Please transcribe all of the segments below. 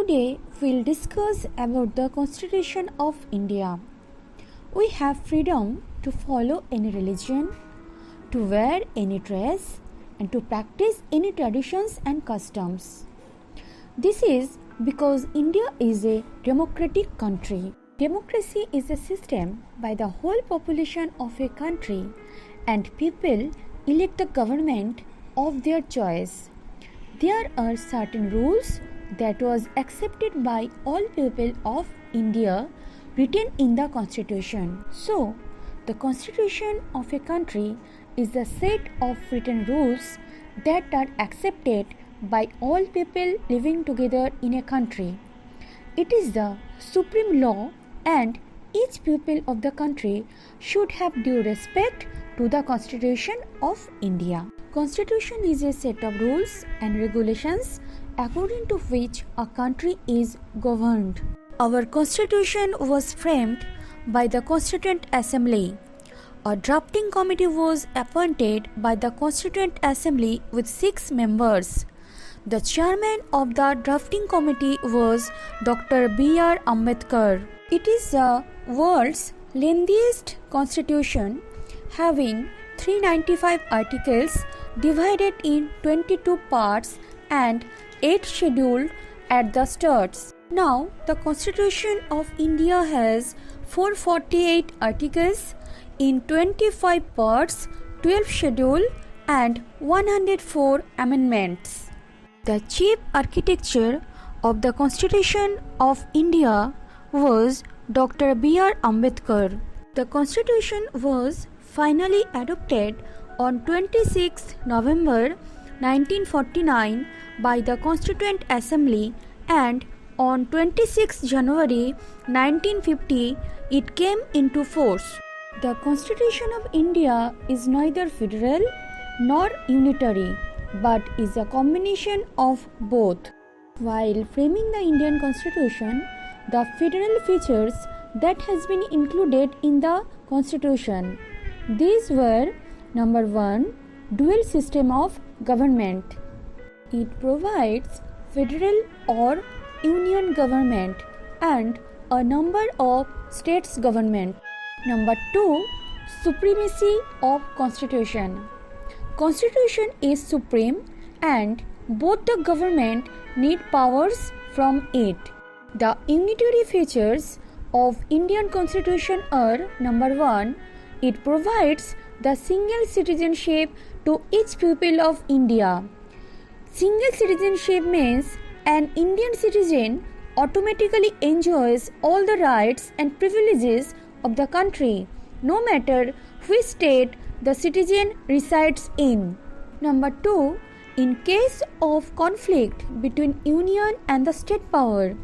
Today we'll discuss about the Constitution of India. We have freedom to follow any religion, to wear any dress, and to practice any traditions and customs. This is because India is a democratic country. Democracy is a system by the whole population of a country and people elect the government of their choice. There are certain rules that was accepted by all people of India written in the Constitution. So, the Constitution of a country is a set of written rules that are accepted by all people living together in a country. It is the supreme law and each people of the country should have due respect to the Constitution of India. Constitution is a set of rules and regulations according to which a country is governed. Our Constitution was framed by the Constituent Assembly. A drafting committee was appointed by the Constituent Assembly with 6 members. The chairman of the drafting committee was Dr. B.R. Ambedkar. It is the world's lengthiest constitution, having 395 articles divided in 22 parts and 8 scheduled at the starts. Now, the Constitution of India has 448 articles in 25 parts, 12 schedule and 104 amendments. The chief architecture of the Constitution of India was Dr. B.R. Ambedkar. The Constitution was finally adopted on 26 November 1949 by the Constituent Assembly and on 26 January 1950 it came into force. The Constitution of India is neither federal nor unitary but is a combination of both. While framing the Indian Constitution, the federal features that has been included in the Constitution. These were: number 1, dual system of government. It provides federal or union government and a number of states government. Number 2, supremacy of Constitution. Constitution is supreme and both the government need powers from it. The unitary features of Indian Constitution are: number 1, it provides the single citizenship to each people of India. Single citizenship means an Indian citizen automatically enjoys all the rights and privileges of the country, no matter which state the citizen resides in. Number 2, in case of conflict between union and the state power,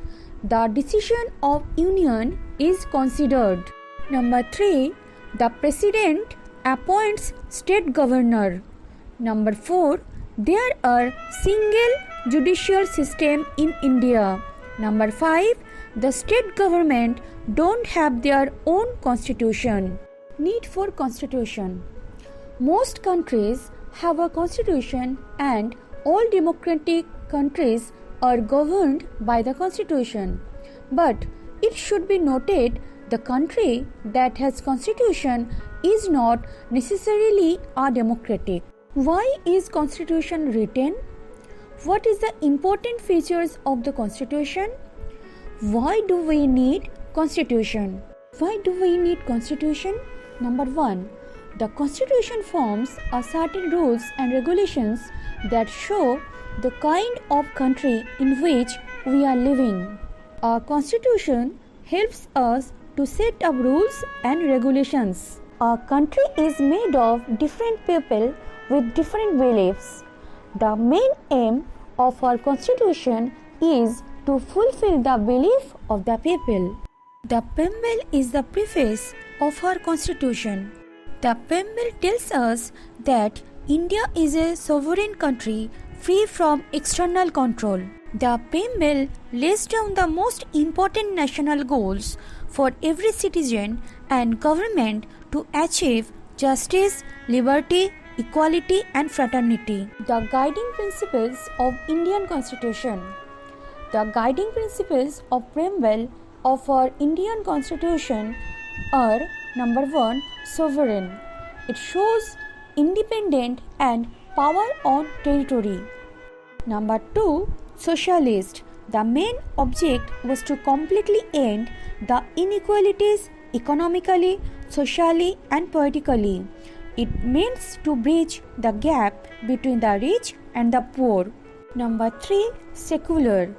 the decision of union is considered. Number 3, the president appoints state governor. Number 4, there are single judicial system in India. Number 5, the state government don't have their own constitution. Need for constitution. Most countries have a constitution and all democratic countries are governed by the constitution. But it should be noted the country that has constitution is not necessarily a democratic. Why is constitution written? What is the important features of the constitution? Why do we need constitution? Why do we need constitution? Number 1, the constitution forms a certain rules and regulations that show the kind of country in which we are living. Our constitution helps us to set up rules and regulations. Our country is made of different people with different beliefs. The main aim of our constitution is to fulfill the belief of the people. The preamble is the preface of our constitution. The preamble tells us that India is a sovereign country free from external control. The preamble lays down the most important national goals for every citizen and government to achieve justice, liberty, equality and fraternity. The guiding principles of Indian Constitution. The guiding principles of preamble of our Indian Constitution are: number 1, sovereign. It shows independent and power on territory. Number 2, socialist. The main object was to completely end the inequalities economically, socially, and politically. It means to bridge the gap between the rich and the poor. Number 3, secular.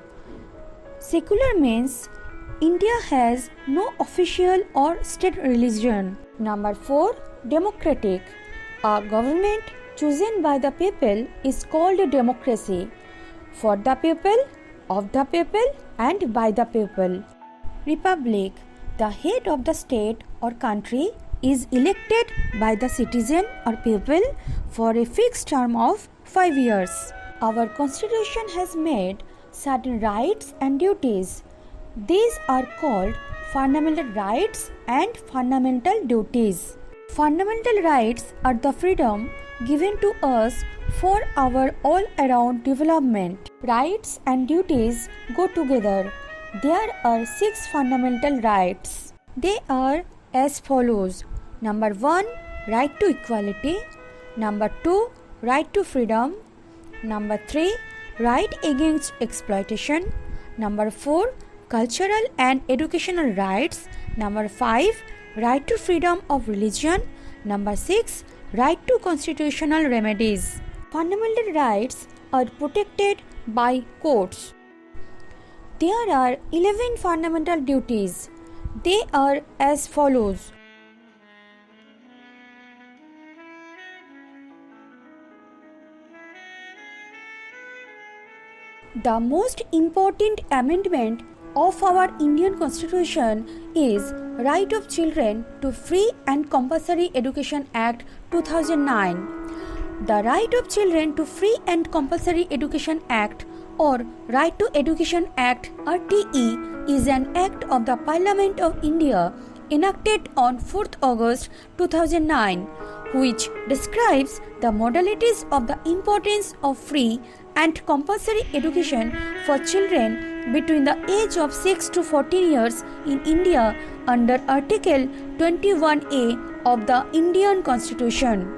Secular means India has no official or state religion. Number 4, democratic. A government chosen by the people is called a democracy. For the people, of the people, and by the people. Republic. The head of the state or country is elected by the citizen or people for a fixed term of 5 years. Our constitution has made certain rights and duties. These are called fundamental rights and fundamental duties. Fundamental rights are the freedom given to us for our all-around development. Rights and duties go together. There are 6 fundamental rights. They are as follows. Number 1, right to equality. Number 2, right to freedom. Number 3, right against exploitation. Number 4, cultural and educational rights. Number 5, right to freedom of religion. Number 6, right to constitutional remedies. Fundamental rights are protected by courts. There are 11 fundamental duties. They are as follows. The most important amendment of our Indian Constitution is Right of Children to Free and Compulsory Education Act 2009. The Right of Children to Free and Compulsory Education Act or Right to Education Act RTE is an act of the Parliament of India enacted on 4th August 2009, which describes the modalities of the importance of free and compulsory education for children between the age of 6 to 14 years in India under Article 21A of the Indian Constitution.